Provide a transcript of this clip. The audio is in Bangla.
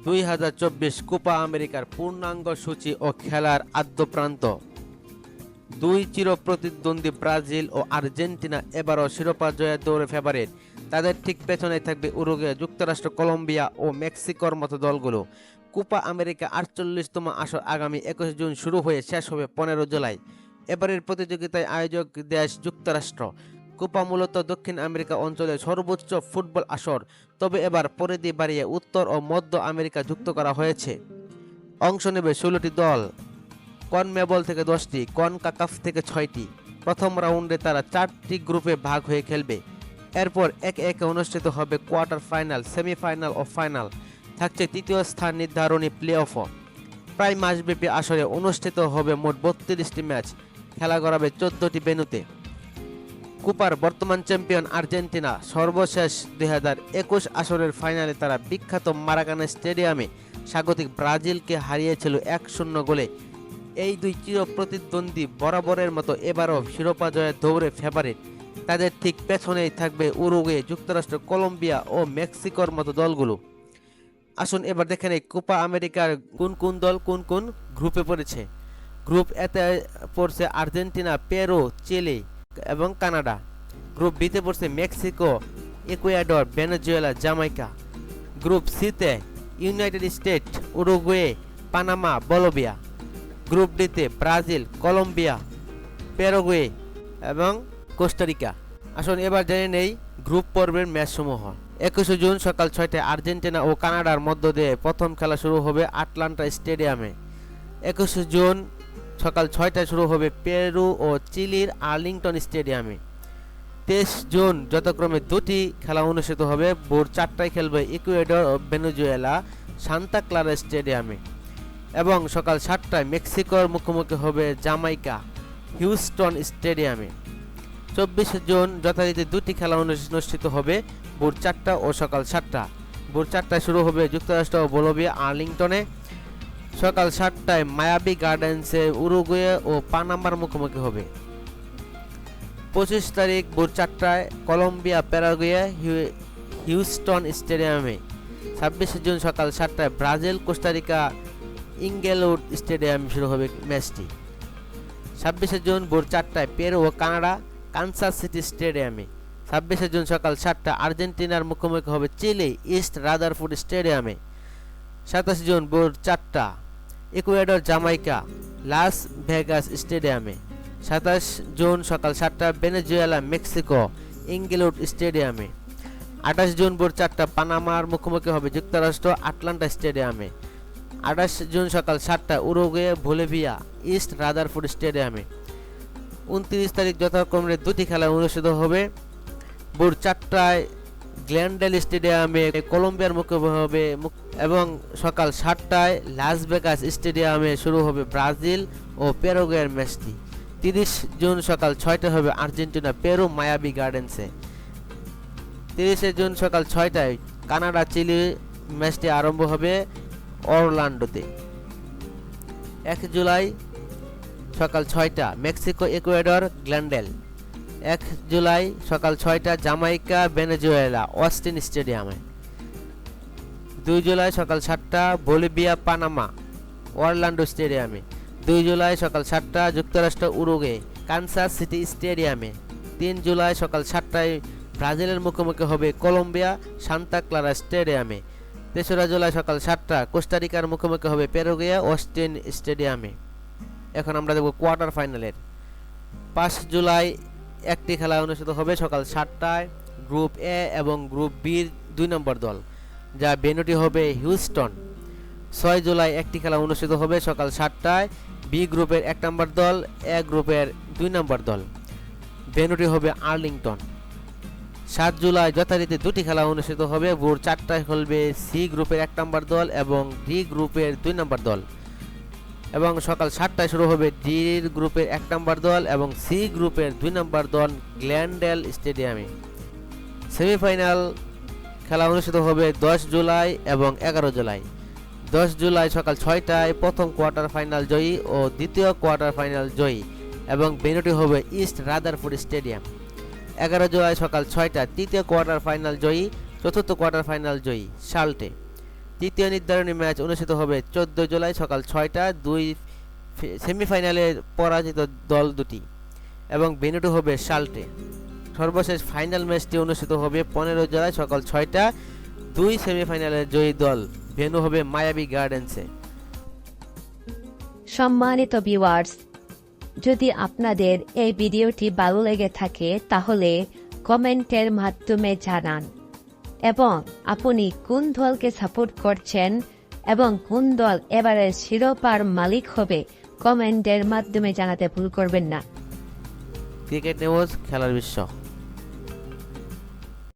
2024 কোপা আমেরিকার পূর্ণাঙ্গ সূচি ও খেলার আদ্যপ্রান্ত। দুই চির প্রতিদ্বন্দ্বী ব্রাজিল ও আর্জেন্টিনা এবারও শিরোপা জয়ের দৌড়ে ফেভারিট। তাদের ঠিক পেছনেই থাকবে উরুগুয়ে, যুক্তরাষ্ট্র, কলম্বিয়া ও মেক্সিকোর মতো দলগুলো। কোপা আমেরিকা 48তম আসর আগামী 21 জুন শুরু হয়ে শেষ হবে 15 জুলাই। এবারের প্রতিযোগিতায় আয়োজক দেশ যুক্তরাষ্ট্র। কোপা মূলত দক্ষিণ আমেরিকা অঞ্চলের সর্বোচ্চ ফুটবল আসর, তবে এবার পরিধি বাড়িয়ে উত্তর ও মধ্য আমেরিকা যুক্ত করা হয়েছে। অংশ নেবে 16টি দল, কনমেবল থেকে 10টি, কনকাকাফ থেকে 6টি। প্রথম রাউন্ডে তারা 4টি গ্রুপে ভাগ হয়ে খেলবে। এরপর একে একে অনুষ্ঠিত হবে কোয়ার্টার ফাইনাল, সেমিফাইনাল ও ফাইনাল। থাকছে তৃতীয় স্থান নির্ধারণী প্লে অফও। প্রায় মাসব্যাপী আসরে অনুষ্ঠিত হবে মোট 32টি ম্যাচ, খেলা করাবে 14টি ভেন্যুতে। কোপার বর্তমান চ্যাম্পিয়ন আর্জেন্টিনা সর্বশেষ 2021 আসরের ফাইনালে তারা বিখ্যাত মারাকানা স্টেডিয়ামে স্বাগতিক ব্রাজিলকে হারিয়েছিল 1-0 গোলে। এই দুই চির প্রতিদ্বন্দ্বী বরাবরের মতো এবারও শিরোপা জয়ের দৌড়ে ফেভারিট। তাদের ঠিক পেছনেই থাকবে উরুগুয়ে, যুক্তরাষ্ট্র, কলম্বিয়া ও মেক্সিকোর মতো দলগুলো। আসুন এবার দেখেন এই কোপা আমেরিকার কোন কোন দল কোন কোন গ্রুপে পড়েছে। গ্রুপ এতে পড়ছে আর্জেন্টিনা, পেরু, চিলি এবং কানাডা। গ্রুপ বিতে পড়ছে Mexico, Ecuador, Venezuela, Jamaica. Group সিতে United State, Uruguay, Panama, Bolivia. Group ডিতে ব্রাজিল, কলম্বিয়া, প্যারাগুয়ে এবং কোস্টারিকা। আসুন এবার জেনে নেই গ্রুপ পর্বের ম্যাচসমূহ। 21 জুন সকাল 6টায় আর্জেন্টিনা ও কানাডার মধ্য দিয়ে প্রথম খেলা শুরু হবে আটলান্টা স্টেডিয়ামে। 21 জুন সকাল 6টায় শুরু হবে পেরু ও চিলির আর্লিংটন স্টেডিয়ামে। 23 জুন যথাক্রমে দুটি খেলা অনুষ্ঠিত হবে। ভোর 4টায় খেলবে ইকুয়েডর ও ভেনেজুয়েলা সান্তা ক্লারা স্টেডিয়ামে, এবং সকাল 7টায় মেক্সিকোর মুখোমুখি হবে জামাইকা হিউস্টন স্টেডিয়ামে। 24 জুন যথারীতি দুটি খেলা অনুষ্ঠিত হবে, ভোর 4টা ও সকাল 7টা। ভোর 4টায় শুরু হবে যুক্তরাষ্ট্র ও বলিভিয়া আর্লিংটনে। সকাল 7টায় মায়াবি গার্ডেন্সে উরুগুয়ে ও পানামার মুখোমুখি হবে। 25 তারিখ ভোর 4টায় কলম্বিয়া, প্যারাগুয়ে হিউস্টন স্টেডিয়ামে। 26 জুন সকাল 7টায় ব্রাজিল, কোস্টারিকা ইঙ্গেলউড স্টেডিয়ামে শুরু হবে ম্যাচটি। 26 জুন ভোর 4টায় পেরু ও কানাডা কানসাস সিটি স্টেডিয়ামে। 26 জুন সকাল 7টা আর্জেন্টিনার মুখোমুখি হবে চিলি ইস্ট রাদারফোর্ড স্টেডিয়ামে। 27 জুন ভোর 4টা ইকুয়েডর, জামাইকা লাস ভেগাস স্টেডিয়ামে। 27 জুন সকাল 7টা ভেনেজুয়েলা, মেক্সিকো ইঙ্গেলউড স্টেডিয়ামে। 28 জুন ভোর 4টা পানামার মুখোমুখি হবে যুক্তরাষ্ট্র আটলান্টা স্টেডিয়ামে। 28 জুন সকাল 7টা উরুগুয়ে, বলিভিয়া ইস্ট রাদারফোর্ড স্টেডিয়ামে। 29 তারিখ যথাক্রমে দুটি খেলা অনুষ্ঠিত হবে। ভোর 4টায় গ্ল্যান্ডেল স্টেডিয়ামে কলম্বিয়ার মুখোমুখি হবে, এবং সকাল 7টায় লাস ভেগাস স্টেডিয়ামে শুরু হবে ব্রাজিল ও প্যারাগুয়ের ম্যাচটি। 30 জুন সকাল 6টায় হবে আর্জেন্টিনা, পেরু মায়াবি গার্ডেন্সে। 30 জুন সকাল 6টায় কানাডা, চিলি ম্যাচটি আরম্ভ হবে অরল্যান্ডোতে। 1 জুলাই সকাল 6টা মেক্সিকো, ইকুয়েডর, গ্ল্যান্ডেল। 1 জুলাই সকাল 6টা জামাইকা, ভেনেজুয়েলা অস্টিন স্টেডিয়ামে। 2 জুলাই সকাল 7টা বলিভিয়া, পানামা অরল্যান্ডো স্টেডিয়ামে। 2 জুলাই সকাল 7টা যুক্তরাষ্ট্র, উরুগুয়ে কানসাস সিটি স্টেডিয়ামে। 3 জুলাই সকাল 7টায় ব্রাজিলের মুখোমুখি হবে কলম্বিয়া সান্তা ক্লারা স্টেডিয়ামে। 3রা জুলাই সকাল 7টা কোস্টারিকার মুখোমুখি হবে প্যারাগুয়ে অস্টিন স্টেডিয়ামে। এখন আমরা দেখব কোয়ার্টার ফাইনালের। 5 জুলাই একটি খেলা অনুষ্ঠিত হবে সকাল 7টায় গ্রুপ এ এবং গ্রুপ বির 2 নম্বর দল, যা ভেন্যুটি হবে হিউস্টন। 6 জুলাই একটি খেলা অনুষ্ঠিত হবে সকাল 7টায় বি গ্রুপের 1 নম্বর দল, এ গ্রুপের 2 নম্বর দল, ভেন্যুটি হবে আর্লিংটন। 7 জুলাই যথারীতি দুটি খেলা অনুষ্ঠিত হবে। ভোর 4টায় খেলবে সি গ্রুপের 1 নম্বর দল এবং ডি গ্রুপের 2 নম্বর দল, এবং সকাল 7টায় শুরু হবে ডি গ্রুপের 1 নম্বর দল এবং সি গ্রুপের 2 নম্বর দল গ্ল্যান্ডেল স্টেডিয়ামে। সেমিফাইনাল খেলা অনুষ্ঠিত হবে 10 জুলাই এবং 11 জুলাই। 10 জুলাই সকাল 6টায় প্রথম কোয়ার্টার ফাইনাল জয়ী ও দ্বিতীয় কোয়ার্টার ফাইনাল জয়ী, এবং ভেন্যুটি হবে ইস্ট রাদারফোর্ড স্টেডিয়াম। 11 জুলাই সকাল 6টা তৃতীয় কোয়ার্টার ফাইনাল জয়ী, চতুর্থ কোয়ার্টার ফাইনাল জয়ী সাল্টে। তৃতীয় নির্ধারণী ম্যাচ অনুষ্ঠিত হবে 14 জুলাই সকাল 6টা দুই সেমিফাইনালের পরাজিত দল দুটি এবং ভেন্যুটি হবে শাল্টে। সর্বশেষ ফাইনাল ম্যাচটি অনুষ্ঠিত হবে 15 জুলাই সকাল 6টা দুই সেমিফাইনালের জয়ী দল ভেন্যু হবে মায়াবী গার্ডেন্সে। সম্মানিত ভিউয়ার্স, যদি আপনাদের এই ভিডিওটি ভালো লেগে থাকে তাহলে কমেন্টের মাধ্যমে জানান এবং আপনি কোন দলকে সাপোর্ট করছেন এবং কোন দল এবারের শিরোপার মালিক হবে কমেন্টের মাধ্যমে জানাতে ভুল করবেন না। ক্রিকেট নিউজ, খেলার বিশ্ব।